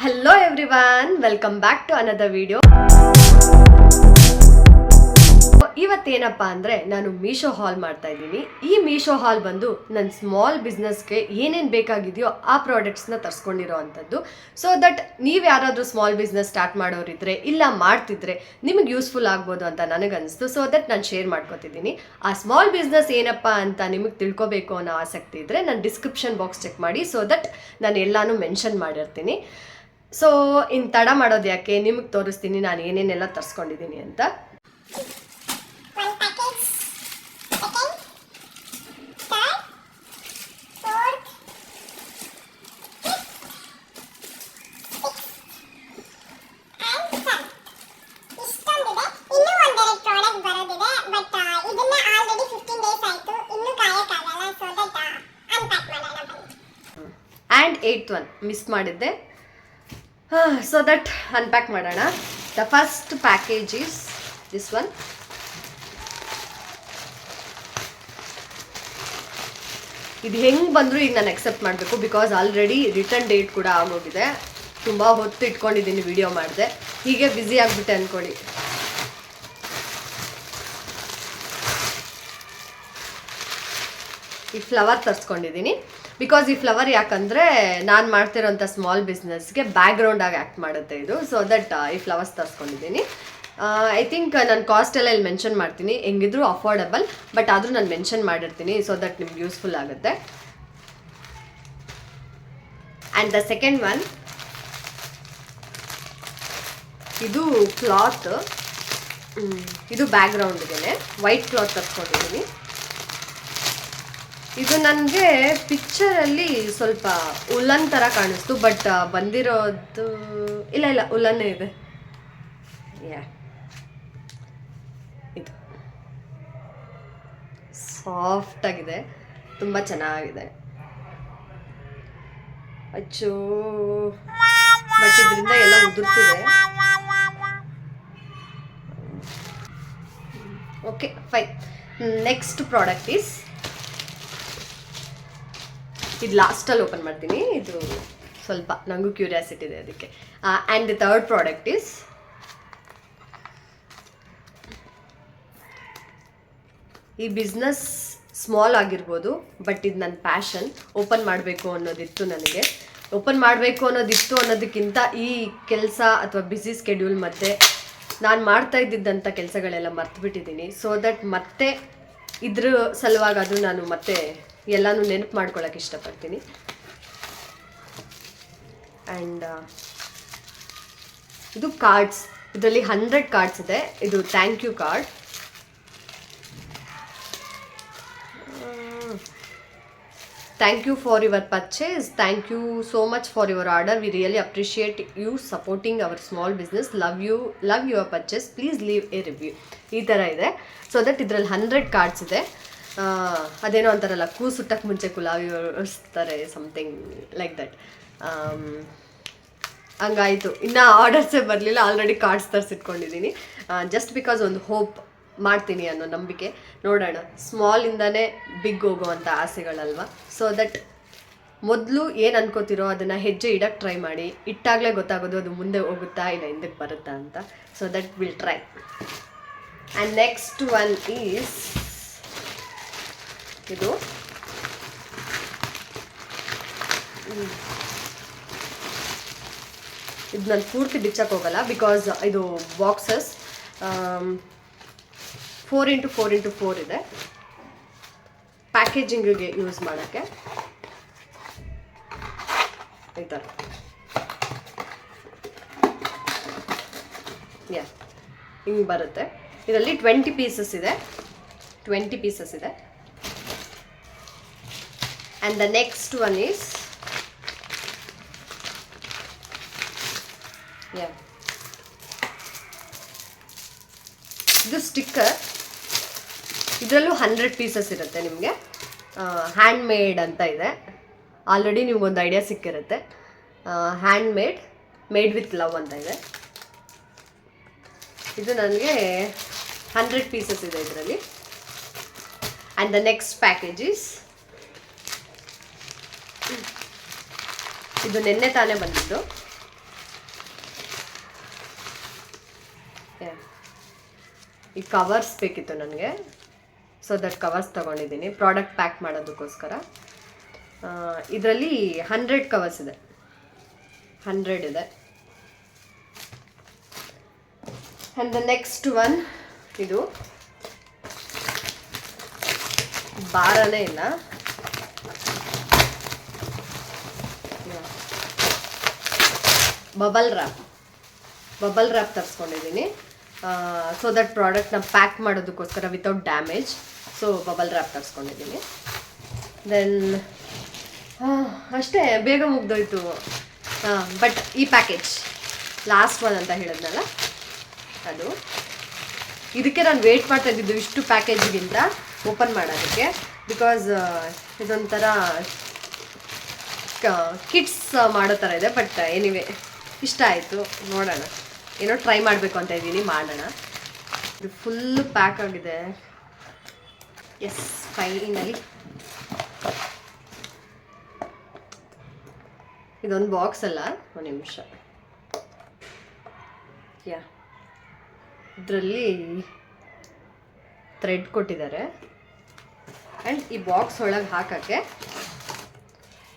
Hello everyone, welcome back to another video. ಇವತ್ತೇನಪ್ಪ ಅಂದರೆ ನಾನು ಮೀಶೋ ಹಾಲ್ ಮಾಡ್ತಾ ಇದ್ದೀನಿ. ಈ ಮೀಶೋ ಹಾಲ್ ಬಂದು ನನ್ನ ಸ್ಮಾಲ್ ಬಿಸ್ನೆಸ್ಗೆ ಏನೇನು ಬೇಕಾಗಿದೆಯೋ ಆ ಪ್ರಾಡಕ್ಟ್ಸ್ನ ತರಿಸ್ಕೊಂಡಿರೋ ಅಂಥದ್ದು. ಸೊ ದಟ್ ನೀವು ಯಾರಾದರೂ ಸ್ಮಾಲ್ ಬಿಸ್ನೆಸ್ ಸ್ಟಾರ್ಟ್ ಮಾಡೋರಿದ್ರೆ ಇಲ್ಲ ಮಾಡ್ತಿದ್ರೆ ನಿಮಗೆ ಯೂಸ್ಫುಲ್ ಆಗ್ಬೋದು ಅಂತ ನನಗನ್ನಿಸ್ತು. ಸೊ ದಟ್ ನಾನು ಶೇರ್ ಮಾಡ್ಕೊತಿದ್ದೀನಿ. ಆ ಸ್ಮಾಲ್ ಬಿಸ್ನೆಸ್ ಏನಪ್ಪ ಅಂತ ನಿಮಗೆ ತಿಳ್ಕೊಬೇಕು ಅನ್ನೋ ಆಸಕ್ತಿ ಇದ್ದರೆ ನಾನು ಡಿಸ್ಕ್ರಿಪ್ಷನ್ ಬಾಕ್ಸ್ ಚೆಕ್ ಮಾಡಿ. ಸೊ ದಟ್ ನಾನು ಎಲ್ಲನೂ ಮೆನ್ಷನ್ ಮಾಡಿರ್ತೀನಿ. ಸೊ ಇನ್ನು ತಡ ಮಾಡೋದು ಯಾಕೆ, ನಿಮಗೆ ತೋರಿಸ್ತೀನಿ ನಾನು ಏನೇನೆಲ್ಲ ತರಿಸ್ಕೊಂಡಿದ್ದೀನಿ ಅಂತ. ಆ್ಯಂಡ್ 8th one ಮಿಸ್ ಮಾಡಿದ್ದೆ. ಸೊ ದಟ್ ಅನ್ಪ್ಯಾಕ್ ಮಾಡೋಣ. The first package is this one. ಇದು ಹೆಂಗೆ ಬಂದರೂ ಈಗ ನಾನು ಎಕ್ಸೆಪ್ಟ್ ಮಾಡಬೇಕು, ಬಿಕಾಸ್ ಆಲ್ರೆಡಿ ರಿಟರ್ನ್ ಡೇಟ್ ಕೂಡ ಆಗೋಗಿದೆ. ತುಂಬ ಹೊತ್ತು ಇಟ್ಕೊಂಡಿದ್ದೀನಿ ವಿಡಿಯೋ ಮಾಡಿದೆ, ಹೀಗೆ ಬ್ಯುಸಿ ಆಗಿಬಿಟ್ಟೆ ಅಂದ್ಕೊಳ್ಳಿ. ಈ ಫ್ಲವರ್ ತರಿಸ್ಕೊಂಡಿದ್ದೀನಿ. ಬಿಕಾಸ್ ಈ ಫ್ಲವರ್ ಯಾಕಂದರೆ ನಾನು ಮಾಡ್ತಿರೋಂಥ ಸ್ಮಾಲ್ ಬಿಸ್ನೆಸ್ಗೆ ಬ್ಯಾಕ್ಗ್ರೌಂಡಾಗಿ ಆ್ಯಕ್ಟ್ ಮಾಡುತ್ತೆ ಇದು. ಸೊ ದಟ್ ಈ ಫ್ಲವರ್ಸ್ ತರಿಸ್ಕೊಂಡಿದ್ದೀನಿ. ಐ ಥಿಂಕ್ ನಾನು ಕಾಸ್ಟ್ ಎಲ್ಲ ಇಲ್ಲಿ ಮೆನ್ಷನ್ ಮಾಡ್ತೀನಿ, ಹೆಂಗಿದ್ರು ಅಫೋರ್ಡಬಲ್, ಬಟ್ ಆದರೂ ನಾನು ಮೆನ್ಷನ್ ಮಾಡಿರ್ತೀನಿ. ಸೊ ದಟ್ ನಿಮ್ಗೆ ಯೂಸ್ಫುಲ್ ಆಗುತ್ತೆ. ಆ್ಯಂಡ್ ದ ಸೆಕೆಂಡ್ ಒನ್, ಇದು ಕ್ಲಾತ್. ಇದು ಬ್ಯಾಕ್ಗ್ರೌಂಡ್ಗೆ ವೈಟ್ ಕ್ಲಾತ್ ತರಿಸ್ಕೊಂಡಿದ್ದೀನಿ. ಇದು ನನಗೆ ಪಿಕ್ಚರಲ್ಲಿ ಸ್ವಲ್ಪ ಉಲ್ಲನ್ ಥರ ಕಾಣಿಸ್ತು, ಬಟ್ ಬಂದಿರೋದು ಇಲ್ಲ ಉಲ್ಲನ್ನೇ ಇದೆ. ಇದು ಸಾಫ್ಟಾಗಿದೆ, ತುಂಬ ಚೆನ್ನಾಗಿದೆ. ಅಚ್ಚೋ, ಬಟ್ ಇದರಿಂದ ಎಲ್ಲ ಉದುರ್ತಿದೆ. Okay fine. Next product is, ಇದು ಲಾಸ್ಟಲ್ಲಿ ಓಪನ್ ಮಾಡ್ತೀನಿ. ಇದು ಸ್ವಲ್ಪ ನನಗೂ ಕ್ಯೂರಿಯಾಸಿಟಿ ಇದೆ ಅದಕ್ಕೆ. And the third product is ಈ ಬಿಸ್ನೆಸ್ ಸ್ಮಾಲ್ ಆಗಿರ್ಬೋದು, ಬಟ್ ಇದು ನನ್ನ ಪ್ಯಾಷನ್. ಓಪನ್ ಮಾಡಬೇಕು ಅನ್ನೋದಿತ್ತು ನನಗೆ. ಓಪನ್ ಮಾಡಬೇಕು ಅನ್ನೋದಕ್ಕಿಂತ ಈ ಕೆಲಸ ಅಥವಾ ಬ್ಯುಸಿ ಸ್ಕೆಡ್ಯೂಲ್ ಮತ್ತು ನಾನು ಮಾಡ್ತಾ ಇದ್ದಿದ್ದಂಥ ಕೆಲಸಗಳೆಲ್ಲ ಮರ್ತುಬಿಟ್ಟಿದ್ದೀನಿ. ಸೊ ದಟ್ ಮತ್ತೆ ಇದ್ರ ಸಲುವಾಗಿ ನಾನು ಮತ್ತೆ ಎಲ್ಲನೂ ನೆನಪು ಮಾಡ್ಕೊಳ್ಳೋಕೆ ಇಷ್ಟಪಡ್ತೀನಿ. ಆ್ಯಂಡ್ ಇದು ಕಾರ್ಡ್ಸ್. ಇದರಲ್ಲಿ 100 ಕಾರ್ಡ್ಸ್ ಇದೆ. ಇದು thank you card. Thank you for your purchase. Thank you so much for your order. We really appreciate you supporting our small business. Love your purchase. Please leave a review. ಈ ಥರ ಇದೆ. So that ಇದರಲ್ಲಿ 100 cards ಇದೆ. ಅದೇನೋ ಅಂತಾರಲ್ಲ, ಕೂಸುಟ್ಟಕ್ಕೆ ಮುಂಚೆ ಕುಲಾವಿ ಒರೆಸ್ತಾರೆ, something like that. ಹಂಗಾಯಿತು. ಇನ್ನು ಆರ್ಡರ್ಸೇ ಬರಲಿಲ್ಲ, ಆಲ್ರೆಡಿ ಕಾರ್ಡ್ಸ್ ತರಿಸಿಟ್ಕೊಂಡಿದ್ದೀನಿ. ಜಸ್ಟ್ ಬಿಕಾಸ್ ಒಂದು ಹೋಪ್ ಮಾಡ್ತೀನಿ ಅನ್ನೋ ನಂಬಿಕೆ. ನೋಡೋಣ, ಸ್ಮಾಲಿಂದನೇ ಬಿಗ್ ಹೋಗೋವಂಥ ಆಸೆಗಳಲ್ವ. ಸೊ ದಟ್ ಮೊದಲು ಏನು ಅನ್ಕೋತಿರೋ ಅದನ್ನು ಹೆಜ್ಜೆ ಇಡಕ್ಕೆ ಟ್ರೈ ಮಾಡಿ. ಇಟ್ಟಾಗಲೇ ಗೊತ್ತಾಗೋದು ಅದು ಮುಂದೆ ಹೋಗುತ್ತಾ ಇಲ್ಲ ಹಿಂದಕ್ಕೆ ಬರುತ್ತಾ ಅಂತ. So that will try. And next one is ಇದು. ಇದು ನಾನು ಪೂರ್ತಿ ಬಿಚ್ಚಕ್ಕೆ ಹೋಗಲ್ಲ, ಬಿಕಾಸ್ ಇದು ಬಾಕ್ಸಸ್ 4x4x4 ಇದೆ. ಪ್ಯಾಕೇಜಿಂಗಿಗೆ ಯೂಸ್ ಮಾಡೋಕ್ಕೆ ಈ ಥರ. ಹಿಂಗೆ ಬರುತ್ತೆ. ಇದರಲ್ಲಿ 20 ಪೀಸಸ್ ಇದೆ. 20 ಪೀಸಸ್ ಇದೆ. And the next one is, ಇದು ಸ್ಟಿಕ್ಕರ್. ಇದರಲ್ಲೂ 100 ಪೀಸಸ್ ಇರುತ್ತೆ ನಿಮಗೆ. ಹ್ಯಾಂಡ್ ಮೇಡ್ ಅಂತ ಇದೆ. ಆಲ್ರೆಡಿ ನಿಮ್ಗೊಂದು ಐಡಿಯಾ ಸಿಕ್ಕಿರುತ್ತೆ. ಹ್ಯಾಂಡ್ ಮೇಡ್ ವಿತ್ ಲವ್ ಅಂತ ಇದೆ. ಇದು ನನಗೆ 100 ಪೀಸಸ್ ಇದೆ ಇದರಲ್ಲಿ. And the next package is, ಇದು ನೆನ್ನೆ ತಾನೇ ಬಂದಿದ್ದು. ಈ ಕವರ್ಸ್ ಬೇಕಿತ್ತು ನನಗೆ, ಸೊ ದಟ್ ಕವರ್ಸ್ ತೊಗೊಂಡಿದ್ದೀನಿ ಪ್ರಾಡಕ್ಟ್ ಪ್ಯಾಕ್ ಮಾಡೋದಕ್ಕೋಸ್ಕರ. ಇದರಲ್ಲಿ 100 ಕವರ್ಸ್ ಇದೆ, 100 ಇದೆ. ಆ್ಯಂಡ್ ದ ನೆಕ್ಸ್ಟ್ ಒನ್, ಇದು ಭಾರನೇ ಇಲ್ಲ, ಬಬಲ್ ರ್ಯಾಪ್ ತರಿಸ್ಕೊಂಡಿದ್ದೀನಿ. ಸೊ ದಟ್ ಪ್ರಾಡಕ್ಟ್ನ ಪ್ಯಾಕ್ ಮಾಡೋದಕ್ಕೋಸ್ಕರ without damage. So bubble wrap ತರಿಸ್ಕೊಂಡಿದ್ದೀನಿ. ದೆನ್ ಅಷ್ಟೇ, ಬೇಗ ಮುಗ್ದೋಯ್ತು. ಬಟ್ ಈ ಪ್ಯಾಕೇಜ್ ಲಾಸ್ಟ್ ಒನ್ ಅಂತ ಹೇಳಿದ್ನಲ್ಲ, ಅದು ಇದಕ್ಕೆ ನಾನು ವೇಟ್ ಮಾಡ್ತಾ ಇದ್ದಿದ್ದು ಇಷ್ಟು ಪ್ಯಾಕೇಜ್ಗಿಂತ ಓಪನ್ ಮಾಡೋದಕ್ಕೆ. ಬಿಕಾಸ್ ಇದೊಂಥರ ಕಿಡ್ಸ್ ಮಾಡೋ ಥರ ಇದೆ. ಬಟ್ ಎನಿವೆ ಇಷ್ಟ ಆಯಿತು, ನೋಡೋಣ, ಏನೋ ಟ್ರೈ ಮಾಡಬೇಕು ಅಂತ ಇದ್ದೀನಿ, ಮಾಡೋಣ. ಇದು ಫುಲ್ಲು ಪ್ಯಾಕ್ ಆಗಿದೆ. ಎಸ್, ಫೈನಲಿ ಇದೊಂದು ಬಾಕ್ಸ್ ಅಲ್ಲ, ಒಂದು ನಿಮಿಷ. ಇದರಲ್ಲಿ ಥ್ರೆಡ್ ಕೊಟ್ಟಿದ್ದಾರೆ. ಆ್ಯಂಡ್ ಈ ಬಾಕ್ಸ್ ಒಳಗೆ ಹಾಕೋಕ್ಕೆ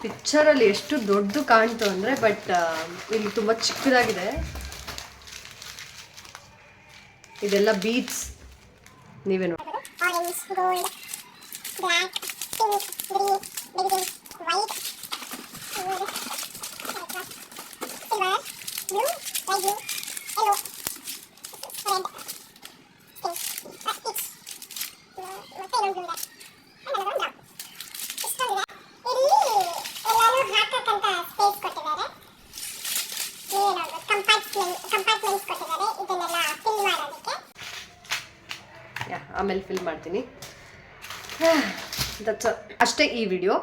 ಪಿಕ್ಚರಲ್ಲಿ ಎಷ್ಟು ದೊಡ್ಡದು ಕಾಣ್ತು ಅಂದರೆ, ಬಟ್ ಇಲ್ಲಿ ತುಂಬ ಚಿಕ್ಕದಾಗಿದೆ. ಇದೆಲ್ಲ ಬೀಡ್ಸ್, ನೀವೇ ನೋಡಿ. Orange, gold, black, pink, green, ಬಿಳಿ, white, silver, blue, light blue, yellow, red, pink, peach, ಮತ್ತೆ ಇನ್ನೊಂದು ಇದೆ. ಇಷ್ಟೊಂದಿದೆ. ಇಲ್ಲಿ ಎಲ್ಲಾನು ಹಾಕಕ್ಕಂತ ಸ್ಪೇಸ್ ಕೊಟ್ಟಿದ್ದಾರೆ. ನೀವೇ ನೋಡ್ಬೋದು, ಕಂಪಾರ್ಟ್ಮೆಂಟ್ಸ್ ಕೊಟ್ಟಿದ್ದಾರೆ ಇದನ್ನೆಲ್ಲ ಫಿಲ್ ಮಾಡೋದಕ್ಕೆ. ಆಮೇಲೆ ಫಿಲ್ ಮಾಡ್ತೀನಿ. ಅಷ್ಟೇ ಈ ವಿಡಿಯೋ.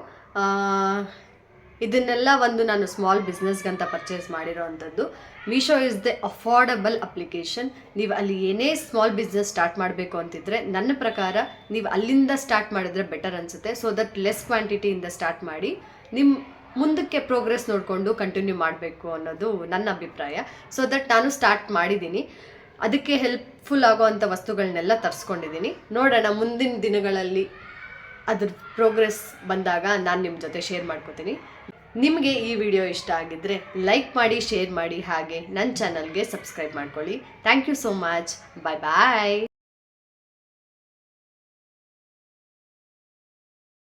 ಇದನ್ನೆಲ್ಲ ಒಂದು ನಾನು ಸ್ಮಾಲ್ ಬಿಸ್ನೆಸ್ಗಂತ ಪರ್ಚೇಸ್ ಮಾಡಿರೋ ಅಂಥದ್ದು. Meesho is the affordable application. ನೀವು ಅಲ್ಲಿ ಏನೇ ಸ್ಮಾಲ್ ಬಿಸ್ನೆಸ್ ಸ್ಟಾರ್ಟ್ ಮಾಡಬೇಕು ಅಂತಿದ್ರೆ ನನ್ನ ಪ್ರಕಾರ ನೀವು ಅಲ್ಲಿಂದ ಸ್ಟಾರ್ಟ್ ಮಾಡಿದ್ರೆ ಬೆಟರ್ ಅನಿಸುತ್ತೆ. ಸೊ ದಟ್ ಲೆಸ್ ಕ್ವಾಂಟಿಟಿಯಿಂದ ಸ್ಟಾರ್ಟ್ ಮಾಡಿ ನಿಮ್ಮ ಮುಂದಕ್ಕೆ ಪ್ರೋಗ್ರೆಸ್ ನೋಡಿಕೊಂಡು ಕಂಟಿನ್ಯೂ ಮಾಡಬೇಕು ಅನ್ನೋದು ನನ್ನ ಅಭಿಪ್ರಾಯ. ಸೊ ದಟ್ ನಾನು ಸ್ಟಾರ್ಟ್ ಮಾಡಿದ್ದೀನಿ. ಅದಕ್ಕೆ ಹೆಲ್ಪ್ಫುಲ್ ಆಗೋವಂಥ ವಸ್ತುಗಳನ್ನೆಲ್ಲ ತರಿಸ್ಕೊಂಡಿದ್ದೀನಿ. ನೋಡೋಣ ಮುಂದಿನ ದಿನಗಳಲ್ಲಿ ಅದ್ರ ಪ್ರೋಗ್ರೆಸ್ ಬಂದಾಗ ನಾನು ನಿಮ್ಮ ಜೊತೆ ಶೇರ್ ಮಾಡ್ಕೋತೀನಿ. ನಿಮಗೆ ಈ ವಿಡಿಯೋ ಇಷ್ಟ ಆಗಿದ್ದರೆ ಲೈಕ್ ಮಾಡಿ, ಶೇರ್ ಮಾಡಿ, ಹಾಗೆ ನನ್ನ ಚಾನಲ್ಗೆ ಸಬ್ಸ್ಕ್ರೈಬ್ ಮಾಡ್ಕೊಳ್ಳಿ. Thank you so much. Bye bye.